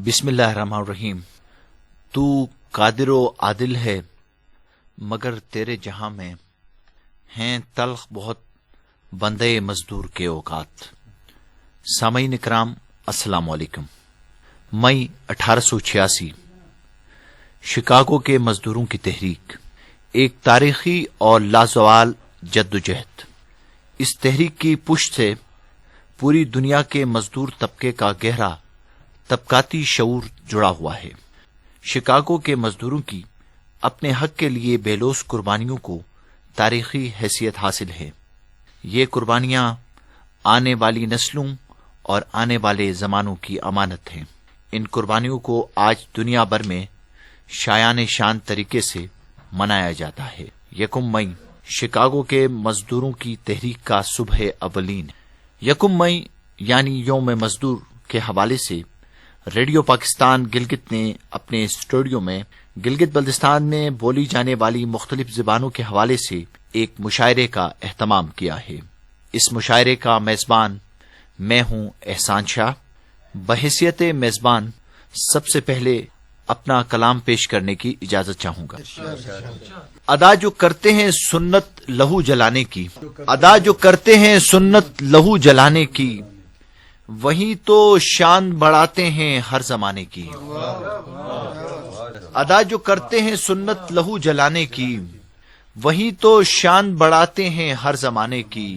بسم اللہ الرحمن الرحیم۔ تو قادر و عادل ہے مگر تیرے جہاں میں ہیں تلخ بہت بندے مزدور کے اوقات۔ سامعین اکرام السلام علیکم۔ مئی 1886 شکاگو کے مزدوروں کی تحریک ایک تاریخی اور لازوال جدوجہد۔ اس تحریک کی پشت سے پوری دنیا کے مزدور طبقے کا گہرا طبقاتی شعور جڑا ہوا ہے۔ شکاگو کے مزدوروں کی اپنے حق کے لیے بے لوث قربانیوں کو تاریخی حیثیت حاصل ہے۔ یہ قربانیاں آنے والی نسلوں اور آنے والے زمانوں کی امانت ہیں۔ ان قربانیوں کو آج دنیا بھر میں شایان شان طریقے سے منایا جاتا ہے۔ 1 مئی شکاگو کے مزدوروں کی تحریک کا صبح اولین۔ 1 مئی یعنی یوم مزدور کے حوالے سے ریڈیو پاکستان گلگت نے اپنے اسٹوڈیو میں گلگت بلتستان میں بولی جانے والی مختلف زبانوں کے حوالے سے ایک مشاعرے کا اہتمام کیا ہے۔ اس مشاعرے کا میزبان میں ہوں احسان شاہ۔ بحیثیت میزبان سب سے پہلے اپنا کلام پیش کرنے کی اجازت چاہوں گا۔ ادا جو کرتے ہیں سنت لہو جلانے کی، ادا جو کرتے ہیں سنت لہو جلانے کی، وہی تو شان بڑھاتے ہیں ہر زمانے کی۔ ادا جو کرتے ہیں سنت لہو جلانے کی، وہی تو شان بڑھاتے ہیں ہر زمانے کی۔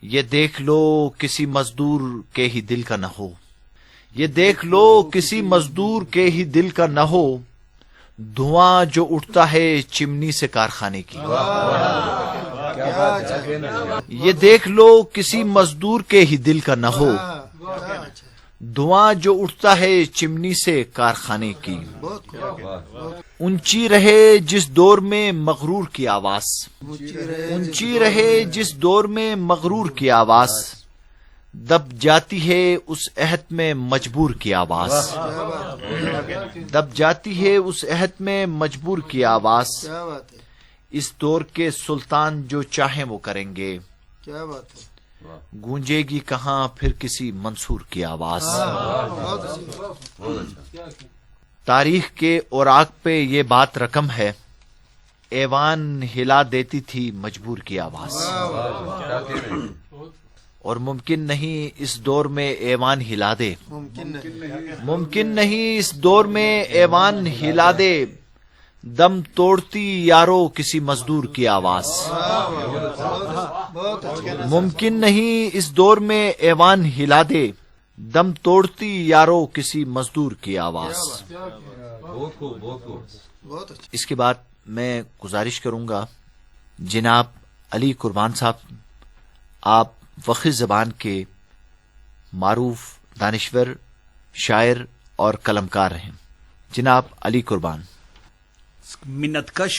یہ دیکھ لو کسی مزدور کے ہی دل کا نہ ہو، یہ دیکھ لو کسی مزدور کے ہی دل کا نہ ہو، دھواں جو اٹھتا ہے چمنی سے کارخانے کی۔ یہ دیکھ لو کسی مزدور کے ہی دل کا نہ ہو، دھواں جو اٹھتا ہے چمنی سے کارخانے کی۔ اونچی رہے جس دور میں مغرور کی آواز، اونچی رہے جس دور میں مغرور کی آواز، دب جاتی ہے اس عہد میں مجبور کی آواز، دب جاتی ہے اس عہد میں مجبور کی آواز۔ اس دور کے سلطان جو چاہیں وہ کریں گے، گونجے گی کہاں پھر کسی منصور کی آواز۔ تاریخ کے اوراق پہ یہ بات رقم ہے، ایوان ہلا دیتی تھی مجبور کی آواز۔ اور ممکن نہیں اس دور میں ایوان ہلا دے، ممکن نہیں اس دور میں ایوان ہلا دے، دم توڑتی یارو کسی مزدور کی آواز۔ ممکن نہیں اس دور میں ایوان ہلا دے، دم توڑتی یارو کسی مزدور کی آواز۔ اس کے بعد میں گزارش کروں گا جناب علی قربان صاحب، آپ وقف زبان کے معروف دانشور، شاعر اور قلمکار ہیں۔ جناب علی قربان۔ منت کش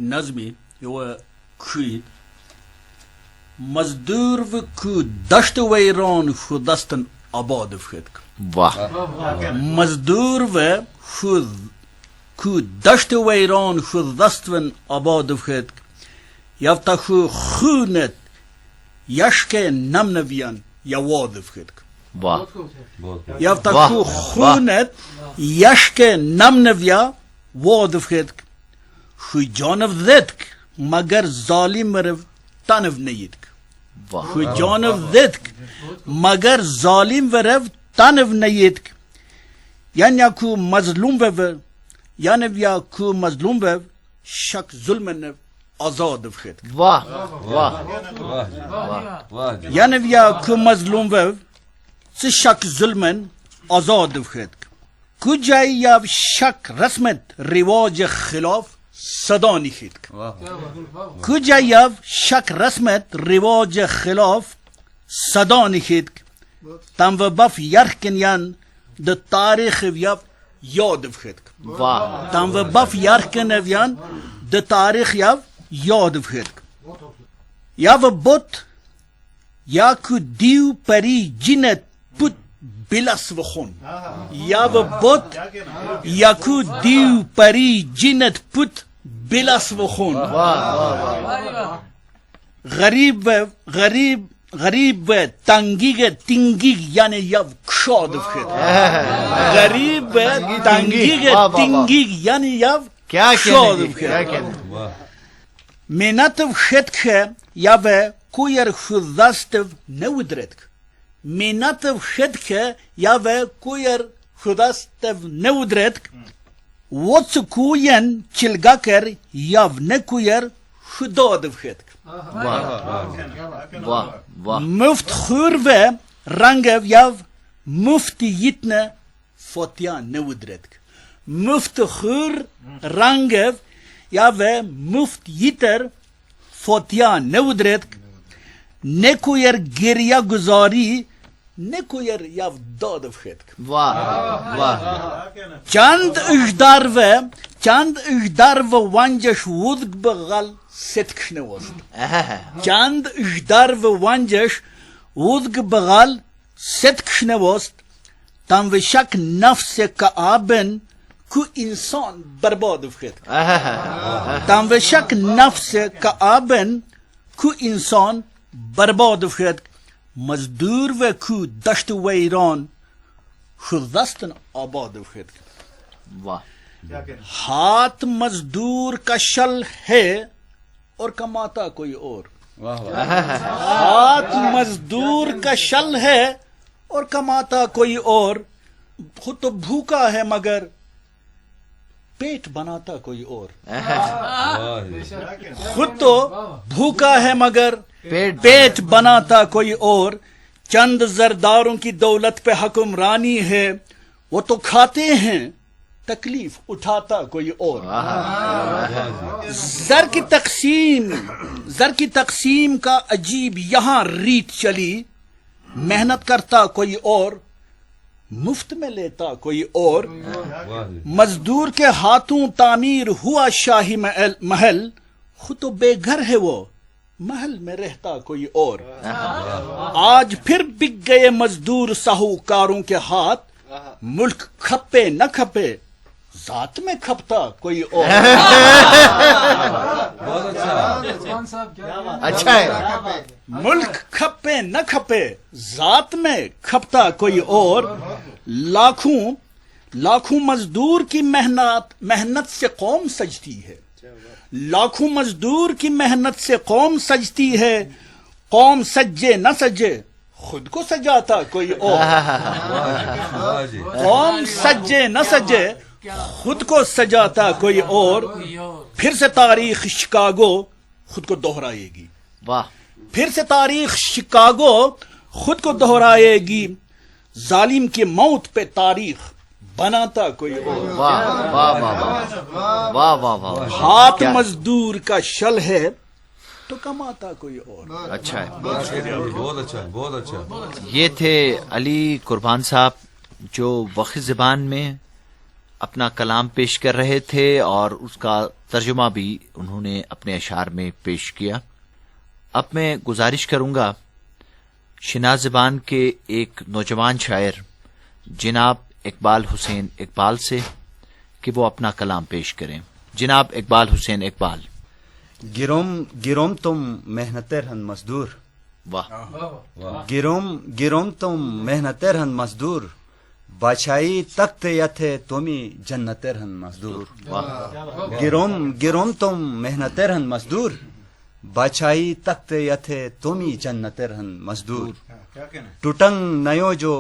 نظمی کھوی مزدور و کو دشت ویران خود دستن آباد فکر۔ واہ۔ مزدور و کو دشت ویران خود دستن آباد فکر، یافتا خو خونت یشک نم نویان یواد فکر۔ واہ۔ یافتا خو خونت یشک نم نویا واد فکر، خو جانب ذاتک مگر ظالم رو تنف نیدک۔ خو جانب ذاتک مگر ظالم رو تنف نیدک، یعنی کو مظلوم و یعنی یا کو مظلوم و شک ظلم نو آزاد فکر۔ واہ واہ۔ یعنی یا کو مظلوم و شک ظلم آزاد فکر، کو جای یا شک رسمت رواج خلاف صدا نخید، کو جای یا شک رسمت رواج خلاف صدا نخید، تم و بف یرکنیان د تاریخ ویاب یاد فکر۔ واہ۔ تم و بف یرکنیان د تاریخ یاب یاد فکر، یا و بت یا کو دیو پری جنت پت بلس و خون، یا و بت یا کو دیو پری جنت پت بلس و خون۔ غریب غریب و تنگیگ تینگیگ یعنی یو کشاد بخید غریب و تنگیگ تینگیگ یعنی یو کیا کشاد کہنے جی؟ کیا بخید کہنے؟ منت بخید که یو کویر خودست نودرد منت بخید که یو کویر خودست نودرد وچ کوین چلگا کر یو نکویر خداد بخید واہ واہ مفت خور و رنگ یو مفت یتن فوتیا نودرد مفت خور رنگ یو مفت یتر فوتیا نودرد نکویر گریا گزاری نکویر یو داد بخید واہ واہ چند اجدار و ونجش وزگ بغل ستکش نوست چند اجدار و ونجش وزگ بغل ستکش نوست تم و شک نفس کا آبن کو انسان برباد بخید تم و شک نفس کا آبن کو انسان برباد بخید مزدور و کو دشت و ایران خودستن آباد بخید واہ ہاتھ مزدور کا شل ہے اور کماتا کوئی اور ہاتھ مزدور کا شل ہے اور کماتا کوئی اور خود تو بھوکا ہے مگر پیٹ بناتا کوئی اور خود تو بھوکا ہے مگر پیٹ بناتا کوئی اور چند زرداروں کی دولت پہ حکمرانی ہے وہ تو کھاتے ہیں تکلیف اٹھاتا کوئی اور زر کی تقسیم کا عجیب یہاں ریت چلی محنت کرتا کوئی اور مفت میں لیتا کوئی اور مزدور کے ہاتھوں تعمیر ہوا شاہی محل خود تو بے گھر ہے وہ محل میں رہتا کوئی اور آج پھر بک گئے مزدور ساہوکاروں کے ہاتھ ملک کھپے نہ کھپے ذات میں کھپتا کوئی اور اچھا ہے ملک کھپے نہ کھپے ذات میں کھپتا کوئی اور لاکھوں مزدور کی محنت سے قوم سجتی ہے لاکھوں مزدور کی محنت سے قوم سجتی ہے قوم سجے نہ سجے خود کو سجاتا کوئی اور قوم سجے نہ سجے خود کو سجاتا کوئی اور پھر سے تاریخ شکاگو خود کو دہرائے گی واہ پھر سے تاریخ شکاگو خود کو دہرائے گی ظالم کی موت پہ تاریخ بناتا کوئی اور واہ واہ واہ واہ واہ واہ ہاتھ مزدور کا شل ہے تو کماتا کوئی اور اچھا ہے بہت اچھا بہت اچھا یہ تھے علی قربان صاحب جو وقت زبان میں اپنا کلام پیش کر رہے تھے اور اس کا ترجمہ بھی انہوں نے اپنے اشعار میں پیش کیا. اب میں گزارش کروں گا شناس زبان کے ایک نوجوان شاعر جناب اقبال حسین اقبال سے کہ وہ اپنا کلام پیش کریں. جناب اقبال حسین اقبال. گروم تم محنت رہن مزدور. واہ گروم تم محنت رہن مزدور. بادشاہی تخت یتھے تمی جنت رہن مزدور. گروم تم محنت رہن مزدور. بادشاہی تخت یتھے تمی جنت رہن مزدور. ٹوٹنگ نیو جو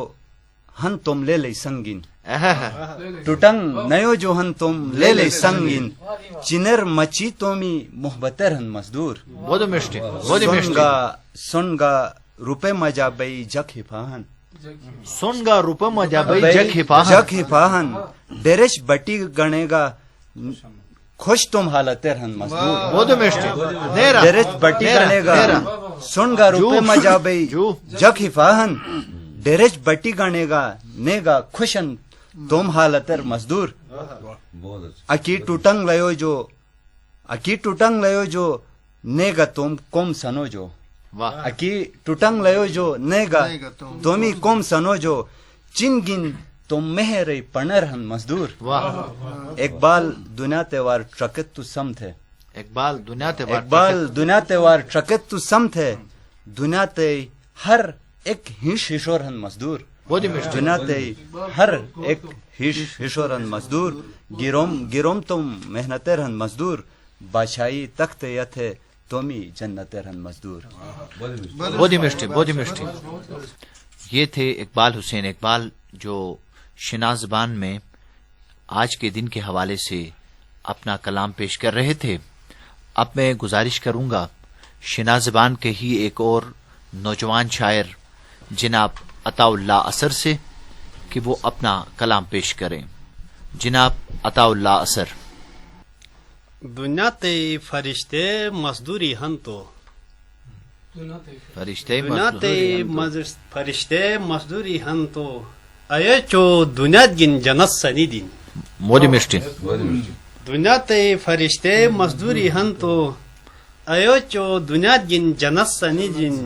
ہن تم لے لے سنگین. ٹوٹنگ نیو جو ہن تم لے لے سنگین. چنر مچی تومی محبت رہن مزدور. سنگا روپے مجا بئی جک حفاہن. سنگا روپے مجا بئی جک حفاہن. ڈیرش بٹی گنے گا خوش تم حالت رہن مزدور. ڈیرش بٹی گنے گا سنگا روپے مجا بئی جک حفاہن. ڈیرش بٹی گنے گا نیگا خوشن تم حالت مزدور. اکی ٹوٹنگ لیو جو نیگا تم کم سنو جو. اکی ٹوٹنگ لیو جو نیگا تمی کم سنو جو. چنگن تم مہر پنرہن مزدور. اقبال دنیا تیوار ٹرکت تو سم تھے. اقبال دنیا تیوار ٹرکت تو سم تھے. دنیا تے ہر ایک ہیش ہشورہن مزدور بودی مشتی دنیا تے ہر ایک ہیش ہشورہن مزدور گیروم تم محنتیں رہن مزدور بادشاہی تخت یتھے تومی جنتیں رہن مزدور بودی مشتی. یہ تھے اقبال حسین اقبال جو شناز زبان میں آج کے دن کے حوالے سے اپنا کلام پیش کر رہے تھے. اب میں گزارش کروں گا شناز زبان کے ہی ایک اور نوجوان شاعر جناب عطا اللہ اثر سے کہ وہ اپنا کلام پیش کریں. جناب عطا اللہ اثر. دنیا تے فرشتے مزدوری ہن تو فرشتے دنیا تے فرشتے مزدوری ہن تو اے چو دنیا گن جنت سنی دین مودی مشتی. دنیا تے فرشتے مزدوری ہن تو اے چو دنیا گن جنت سنی دین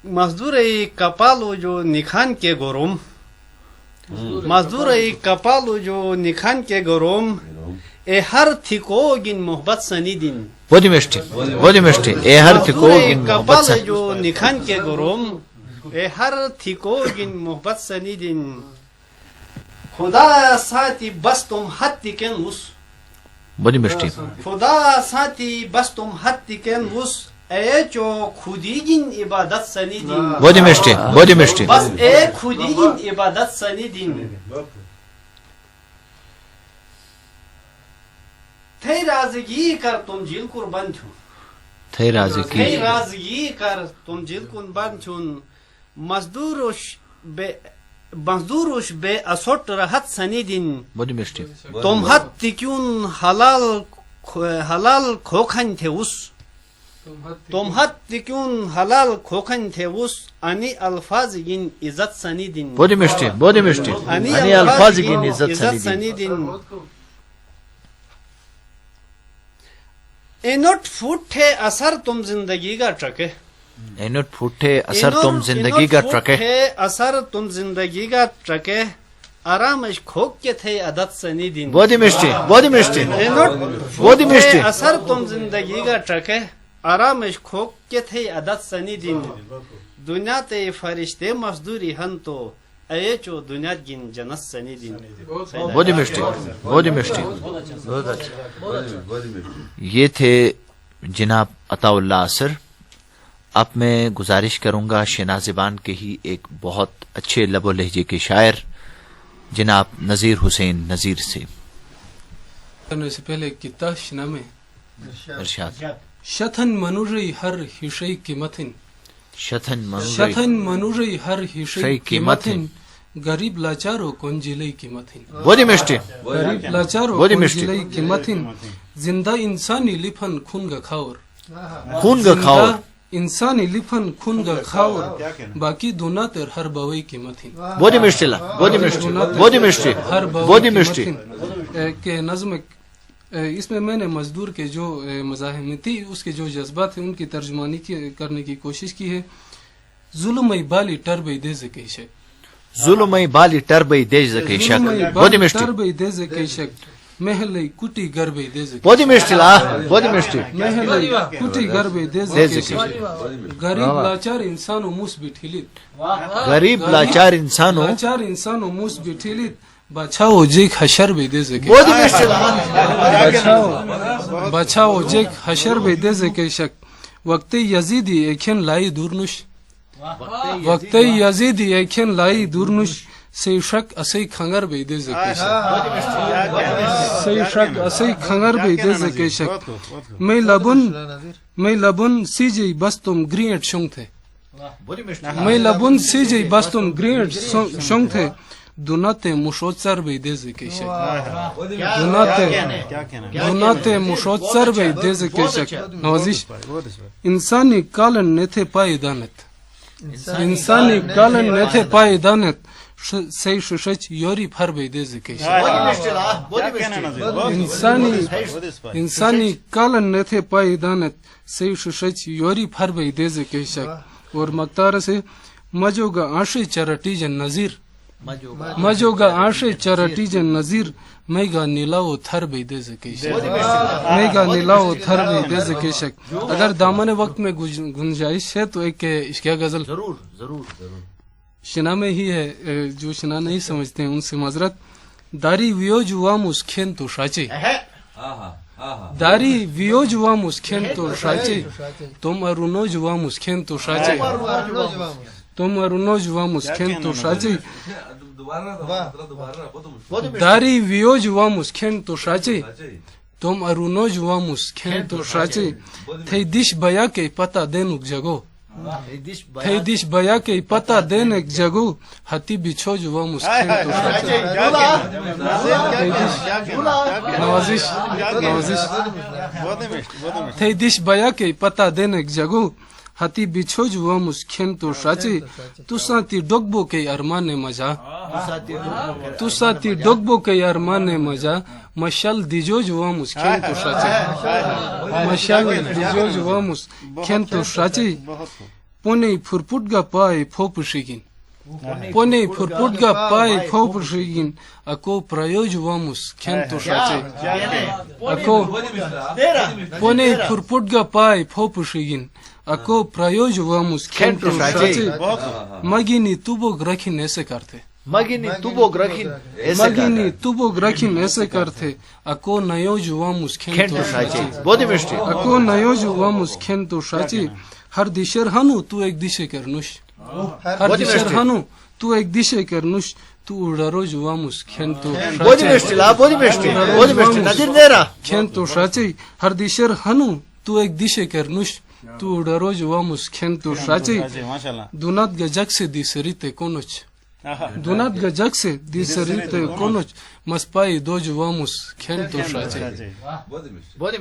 مزدوری کپالو جو نکھان کے گروم مزدوری کپالو جو نکھان کے گروم اے ہر تھکو گن محبت سنی دین بودی مشتی اے ہر تھکو گن محبت کپالو جو نکھان کے گروم اے ہر تھکو گن محبت سنی دین خدا ساتھی بس تم حد تکن اس بودی مشتی. خدا ساتھی بس تم حد تکن اس اے چو خودی گن عبادت سنی دین بودی مشتی. بس اے خودی گن عبادت سنی دین تھے رازگی کر تم جیل قربان چھو تھے رازی کی تھے رازگی کر تم جیل قربان چھون مزدوروش بے اسوٹ رہت سنی دین بودی مشتی. تم حد تکیون حلال کھوکھن تھے اس تم حد تکیون حلال کھوکھن تھے اس انی الفاظ گن عزت سنی دین بودی مشتی. انی الفاظ کی عزت سنی دین. اینوٹ فوٹ ہے اثر تم زندگی کا ٹرکے اینوٹ پھوٹے اثر تم زندگی کا ٹرکے اثر تم زندگی کا ٹرکے آرامش کھوک کے تھے عدد سنی دین بودی مشتی. بودی مشتی اثر تم زندگی کا ٹرکے آرامش کھوک کے تھے عدد سنی دین دنیا تے فرشتے مزدوری ہن تو اے چو دنیا گن جنت سنی دین بودی مشتی. یہ تھے جناب عطا اللہ اثر. اب میں گزارش کروں گا شناز زبان کے ہی ایک بہت اچھے لب و لہجے کے شاعر جناب نذیر حسین نذیر سے. کرنے سے پہلے کتا شنا میں ارشاد. شتھن منوری ہر ہشئی کی متن شتھن منوری ہر ہشئی کی متن غریب لاچارو کنجلئی کی متن بودی مشتی. غریب لاچارو کنجلئی کی متن زندہ انسانی لپن خون گا کھاور انسانی لپن خون گا کھاور باقی دونا تر ہر باوئی کی متن بودی مشتی. کہ نظم اس میں میں نے مزدور کے جو مزاحمتی اس کے جو جذبات ہیں ان کی ترجمانی کرنے کی کوشش کی ہے. ظلم بالی ٹربئی دے زکیشک بالی ٹربئی دے زکیشک بودی مشتی. محلئی کٹی گربئی دے زکیشک بودی مشتی. محلئی کٹی گربئی دے زکیشک غریب لاچار انسانو موس انسانو موس بیٹھیلیت بچاؤ جیک حشر بے دے زکے بچاؤ جیک حشر بے دے زکے شک وقت یزیدی ایکھن لائی دورنش وقت یزیدی ایکھن لائی دورنش سی شک اسی کھنگر بے دے زکے شک سی شک اسی کھنگر بے دے زکے شک میں لبن سی جی بس تم گریٹ شنگ تھے میں لبن سی جی بس تم گریٹ شنگ تھے دوناتے مشوچر بے دے زکے شک دوناتے مشوچر بے دے زکے شک نوازش انسانی کالن نیتھے پائے دانت انسانی کالن نیتھے پائے دانت سی ششچ یوری پھر بے دے زکے شک انسانی کالن نیتھے پائے دانت سی ششچ یوری پھر بے دے زکے شک اور مقتار سے مجو گا آنشی چرٹی جن نظیر مجوگا آنشے چرٹی جن نظیر میگا نیلاو تھر بے دے زکیشک میگا نیلاو تھر بے دے زکیشک. اگر دامن وقت میں گنجائش ہے تو ایک اشکیا غزل ضرور ضرور ضرور. شنا میں ہی ہے, جو شنا نہیں سمجھتے ہیں ان سے معذرت. داری ویوج واموس کھین تو شاچے, داری ویوج واموس کھین تو شاچے, تم ارونوج واموس کھین تو شاچے, تم ارونوج واموس کھین تو شاچے, داری ویوج واموس کھین تو شاچے, تم ارونوج واموس کھین تو شاچے. تھے دیش بیا کے پتہ دینک جگو, تھے دیش بیا کے پتہ دینک جگو, ہتی بچھوج واموس کھین تو شاچے. نوازش نوازش. تھے دیش بیا کے پتہ دینک جگو, ہتی بچھوج واموس کھین تو شاچے. تو سانتی ڈوگبو کے ارمان مجا, تو سانتی ڈوگبو کے ارمان مجا, مشال دیجوج واموس کھین تو شاچے, مشال دیجوج واموس کھین تو شاچے. پونے پھرپٹ گا پائے پھوپ شیگین, پونے پھرپٹ گا پائے پھوپ شیگین, اکو پرایوج واموس کھین تو شاچے, اکو پونے پھرپٹ گا پائے پھوپ شیگین, اکو پرایوج واموس کھین تو شاچے. مگینی توبوگ رکھین ایسے کرتے, مگینی توبوگ رکھین مگینی توبوگ رکھین ایسے کرتے, اکو نیوج واموس کھین تو شاچے, بودی مشتی. اکو نیوج واموس کھین تو شاچے. ہر دیشر ہنو تو ایک دیشے کرنوش, ہر دیشر ہنو تو ایک دیشے کرنوش, تو اڑروج واموس کھین تو بودی مشتی لا, بودی مشتی, بودی مشتی نظیر نیرا کھین تو شاچے. ہر دیشر ہنو تو ایک دیشے کرنوش, تو اڑروج واموس کھین تو شاچے. دونات گجک سے دی سریتے کونوچ, دونات گجک سے دی سریتے کونوچ, مسپائی دوج واموس کھین تو شاچے.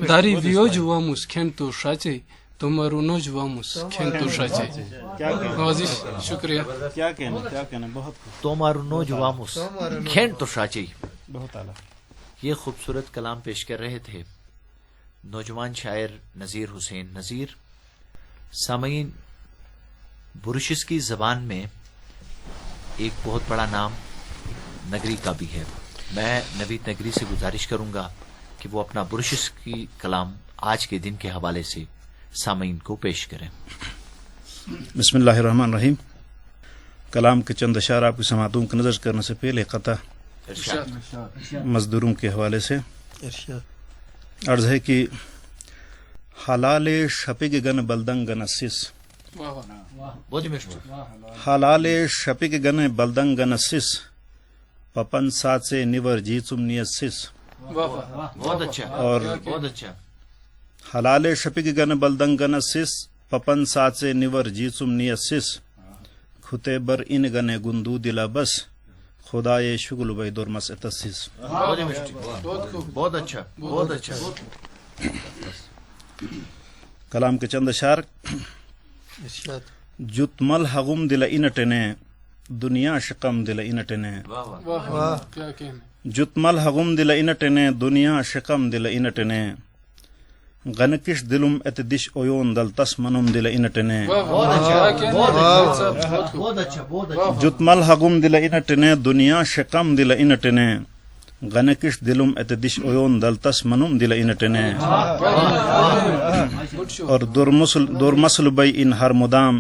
داری ویوج واموس کھین تو شاچے, تمہارو نوج واموس کھین تو شاچے. نوازش شکریہ. کیا کہنا بہت تومارو نوج واموس کھین تو شاچے. بہت اعلیٰ. یہ خوبصورت کلام پیش کر رہے تھے نوجوان شاعر نذیر حسین نذیر. سامعین, بروشس کی زبان میں ایک بہت بڑا نام نگری کا بھی ہے. میں نوید نگری سے گزارش کروں گا کہ وہ اپنا بروشس کی کلام آج کے دن کے حوالے سے سامعین کو پیش کریں. بسم اللہ الرحمن الرحیم. کلام کے چند اشعار آپ کی سماعتوں کی نظر کرنے سے پہلے قطع مزدوروں کے حوالے سے عرض ہے کہ حلال شپگ گن بلدنگ نسس, حلال شپگ گن بلدنگ نسس, پپن سات سے نیور جیچم نیسس. بہت اچھا, اور بہت اچھا. حلال شپگ گن بلدنگ نسس, پپن سات سے نیور جیچم نیسس, کھتے بر ان گنے گندو دلا بس, خدائے شغل بے درمس اتسس. بہت اچھا, بہت اچھا. کلام کے چند اشعار. جتمل حغم دل انٹنے, دنیا شکم دل انٹنے, کیا کہنا. جتمل حغم دل انٹنے, دنیا شکم دل انٹنے, غنکش دلم ات دش اویون دل تس منم دل انٹنے. جتمل حغم دل انٹنے, دنیا شکم دل انٹنے, غنکش دلم ات دش اویون دل تس منم دل انٹنے. اور درمسل بی ان ہر مدام,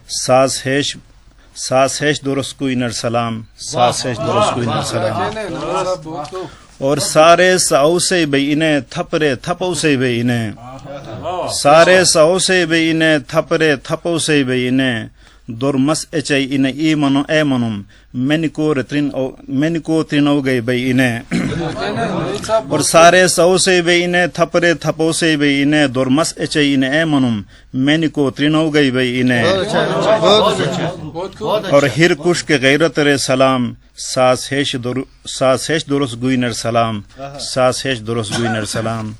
ساز ہیش درست کو انر سلام, ساز ہیش درست کو انر سلام. اور سارے ساؤ سے بے انہیں تھپرے تھپو سے بے انہیں, سارے ساؤ سے بے انہیں تھپرے تھپو سے بے انہیں, درمس اچئی انہیں ای منو اے منم, مین کو ترنو گئی بے انہیں. اور سارے ساؤ سے بے انہیں تھپرے تھپو سے بے انہیں, درمس اچئی انہیں اے منم, مین کو ترنو گئی بے انہیں. اور ہر کش کے غیرت رے سلام, ساس ہیش درست گوینر سلام, ساس ہیش درست گوینر سلام.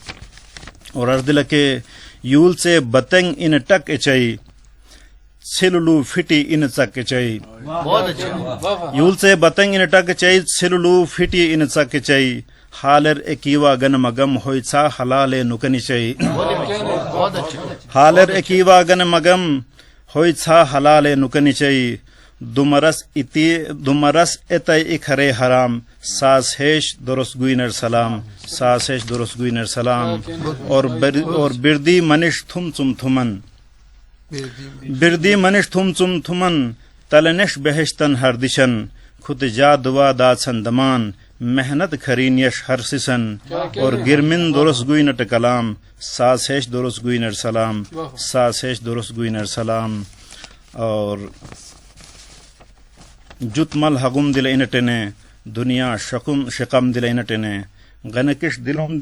اور اردل کے یول سے بتنگ ان ٹک اچئی, سلولو فٹی ان چک اچئی. یول سے بتنگ ان ٹک اچئی, سلولو فٹی ان چک اچئی, حالر اکیوا گن مگم ہوئی چھا حلال نکن چئی. حالر اکیوا گن مگم ہوئی چھا حلال نکن چئی, dumaras etay ikhare haram saz hesh doros guiner salam saz hesh doros guiner salam or birdi manish thum tum thuman birdi manish thum tum thuman talanesh beheshtan hardishan khud ja dua da sandaman mehnat kharin yash harsisan or girmin doros guiner kalam saz hesh doros guiner salam saz hesh doros guiner salam اور جتمل حگم دل انٹنے دنیا شقم دل انٹنے غنکش دلم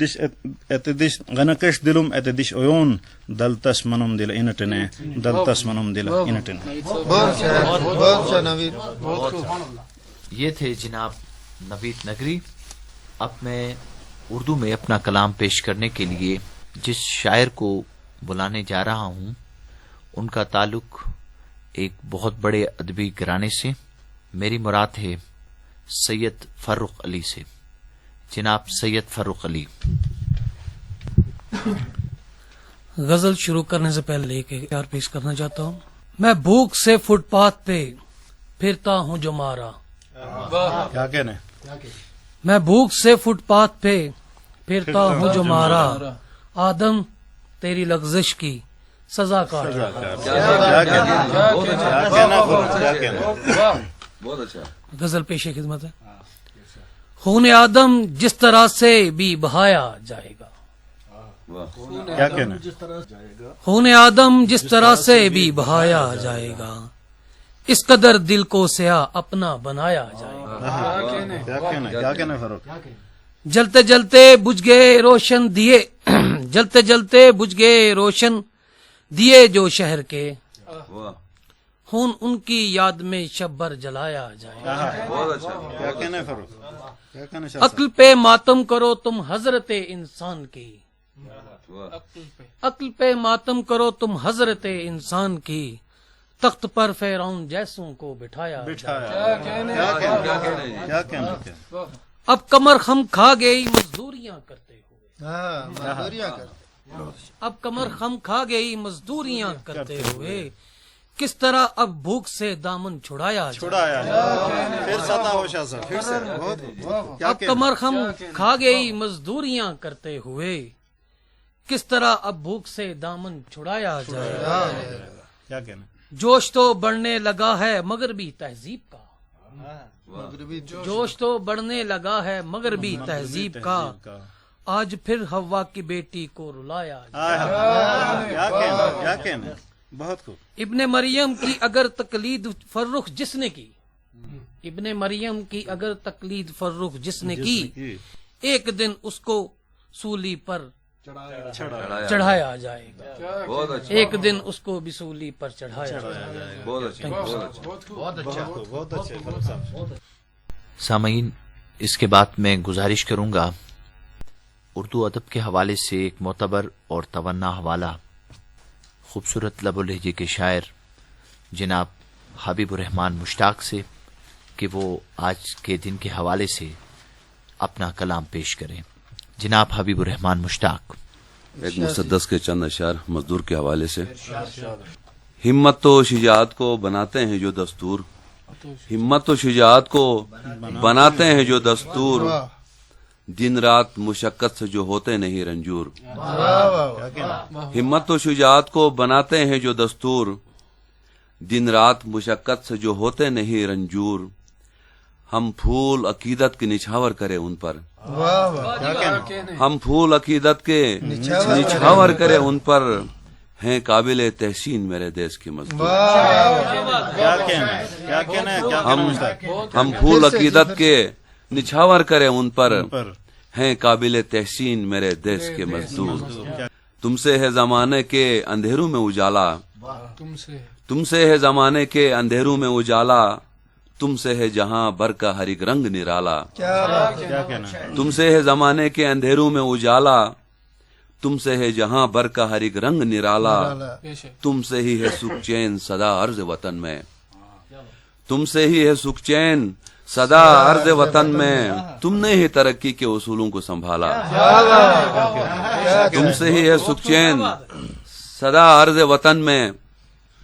اتدش oven دلتس منم دل انٹنے دلتس منم دل انٹنے. یہ تھے جناب نوید نگری. اب میں اردو میں اپنا کلام پیش کرنے کے لیے جس شاعر کو بلانے جا رہا ہوں ان کا تعلق ایک بہت بڑے ادبی گھرانے سے. میری مراد ہے سید فرخ علی سے. جناب سید فرخ علی. غزل شروع کرنے سے پہلے ایک اشعار پیش کرنا چاہتا ہوں. میں بھوک سے فٹ پاتھ پہ پھرتا ہوں جو مارا. کیا کہنے؟ میں بھوک سے فٹ پاتھ پہ پھرتا ہوں جو مارا. آدم تیری لغزش کی سزا کاٹ. غزل پیش خدمت ہے. خون آدم جس طرح سے بھی بہایا جائے گا. کیا کہنا؟ خون آدم جس طرح سے بھی بہایا جائے گا اس قدر دل کو سیاہ اپنا بنایا جائے گا. کیا کہنا فاروق؟ جلتے جلتے بجھ گئے روشن دیے جلتے جلتے بجھ گئے روشن دیے جو شہر کے خون ان کی یاد میں شب بھر جلایا جائے گا. کیا کہنا فاروق؟ عقل پہ ماتم کرو تم حضرت انسان کی. عقل پہ ماتم کرو تم حضرت انسان کی. تخت پر فرعون جیسوں کو بٹھایا جائے کیا. اب کمر خم کھا گئی مزدوریاں کرتے ہوئے. اب کمر خم کھا گئی مزدوریاں کرتے ہوئے کس طرح اب بھوک سے دامن چھڑایا جائے. اب کمر خم کھا گئی مزدوریاں کرتے ہوئے کس طرح اب بھوک سے دامن چھڑایا جائے. کیا کہنا؟ جوش تو بڑھنے لگا ہے مغربی تہذیب کا. جوش تو بڑھنے لگا ہے مغربی تہذیب کا. آج پھر ہوا کی بیٹی کو رلایا جائے. کیا کہنا؟ بہت خوب. ابن مریم کی اگر تقلید فرخ جس نے کی ابن مریم کی اگر تقلید فرخ جس نے کی ایک دن اس کو سولی پر چڑھایا جائے گا. ایک دن اس کو بھی سولی پر چڑھایا جائے گا. سامعین اس کے بعد میں گزارش کروں گا اردو ادب کے حوالے سے ایک معتبر اور توانا حوالہ خوبصورت لب و لہجے کے شاعر جناب حبیب الرحمان مشتاق سے کہ وہ آج کے دن کے حوالے سے اپنا کلام پیش کریں. جناب حبیب الرحمان مشتاق. ایک مسدس کے چند اشعار مزدور کے حوالے سے. ہمت و شجاعت کو بناتے ہیں جو دستور. ہمت و شجاعت کو بناتے ہیں جو دستور. دن رات مشقت سے جو ہوتے نہیں رنجور. ہمت و شجاعت کو بناتے ہیں جو دستور. دن رات مشقت سے جو ہوتے نہیں رنجور. ہم پھول عقیدت کے نچھاور کرے ان پر. ہم پھول عقیدت کے نچھاور کرے ان پر. ہیں قابل تحسین میرے دیش کی مزدور. ہم پھول عقیدت کے نچھاور کرے ان پر. ہیں قابل تحسین میرے دیش کے مزدور. تم سے ہے زمانے کے اندھیروں میں اجالا. تم سے ہے زمانے کے اندھیروں میں اجالا. تم سے ہے جہاں بر کا ہر ایک رنگ نرالا. تم سے ہے زمانے کے اندھیروں میں اجالا. تم سے ہے جہاں بر کا ہر ایک رنگ نرالا. تم سے ہی ہے سکھ چین صدا عرض وطن میں. تم سے ہی ہے سکھ چین صدا عرض وطن میں. تم نے ہی ترقی کے اصولوں کو سنبھالا. تم سے ہی ہے سکھ چین صدا عرض وطن میں.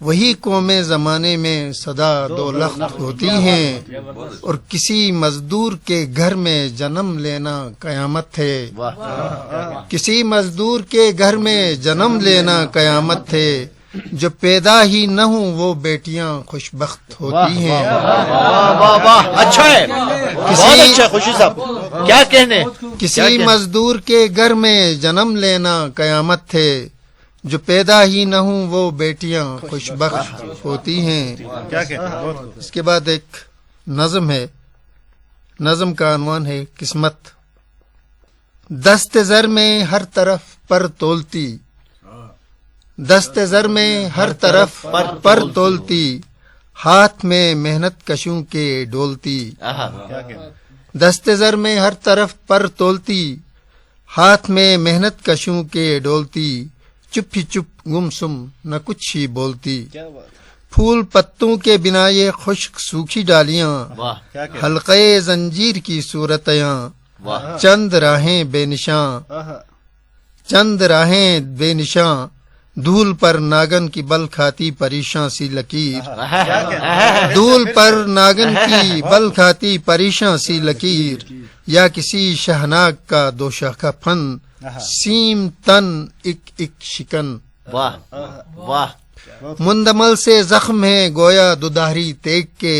وہی قومیں زمانے میں صدا دو لخت ہوتی ہیں، اور کسی مزدور کے گھر میں جنم لینا قیامت ہے، کسی مزدور کے گھر میں جنم لینا قیامت ہے، جو پیدا ہی نہ ہوں وہ بیٹیاں خوش بخت ہوتی ہیں۔ واہ واہ، اچھا ہے، بہت اچھا ہے خوشی صاحب، کیا کہنے؟ کسی مزدور کے گھر میں جنم لینا قیامت ہے، جو پیدا ہی نہ ہوں وہ بیٹیاں خوش بخت ہوتی ہیں۔ اس کے بعد ایک نظم ہے، نظم کا عنوان ہے قسمت۔ دست زر میں ہر طرف پر تولتی، دست زر میں ہر طرف پر تولتی، ہاتھ میں محنت کشوں کے ڈولتی۔ دست زر میں ہر طرف پر تولتی، ہاتھ میں محنت کشوں کے ڈولتی، چپ ہی چپ گمسم نہ کچھ ہی بولتی، پھول پتوں کے بنا یہ خشک سوکھی ڈالیاں، حلقے زنجیر کی صورتیاں، چند راہیں بے نشاں، چند راہیں بے نشاں، دھول پر ناگن کی بل کھاتی پریشاں سی لکیر، دھول پر ناگن کی بل کھاتی پریشاں سی لکیر، یا کسی شہناگ کا دو شاخہ پھن، سیم تن اک اک شکن۔ واہ واہ، مندمل سے زخم ہے گویا دودھاری تیگ کے،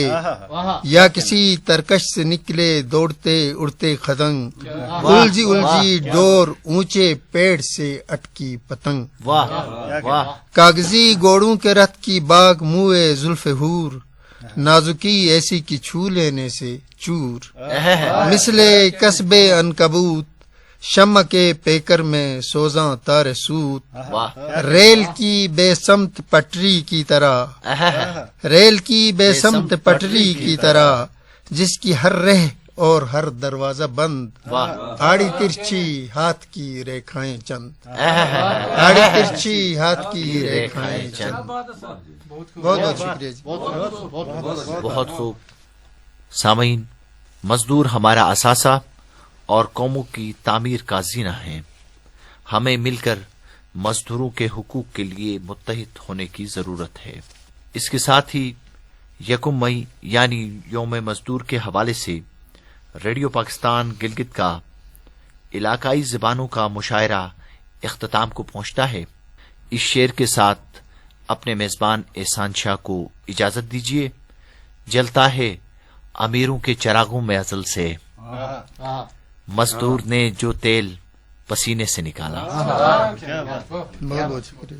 یا کسی ترکش سے نکلے دوڑتے اڑتے خدنگ، الجھی الجھی ڈور اونچے پیڑ سے اٹکی پتنگ۔ واہ واہ، کاغذی گوڑوں کے رت کی باغ موئے زلف حور، نازکی ایسی کی چھو لینے سے چور، مثل کسب عنکبوت، شمع کے پیکر میں سوزاں تار سوت، ریل کی بے سمت پٹری کی طرح، ریل کی بے سمت پٹری کی طرح، جس کی ہر رہ اور ہر دروازہ بند، آڑی ترچھی ہاتھ کی ریکھائیں چند، آڑی ترچھی ہاتھ کی ریکھائیں چند۔ بہت بہت شکریہ جی۔ بہت خوب۔ سامعین، مزدور ہمارا اثاثہ اور قوموں کی تعمیر کا زینہ ہیں۔ ہمیں مل کر مزدوروں کے حقوق کے لیے متحد ہونے کی ضرورت ہے۔ اس کے ساتھ ہی 1 مئی یعنی یوم مزدور کے حوالے سے ریڈیو پاکستان گلگت کا علاقائی زبانوں کا مشاعرہ اختتام کو پہنچتا ہے۔ اس شعر کے ساتھ اپنے میزبان احسان شاہ کو اجازت دیجیے۔ جلتا ہے امیروں کے چراغوں میں ازل سے، مزدور نے جو تیل پسینے سے نکالا۔ بہت بہت شکریہ۔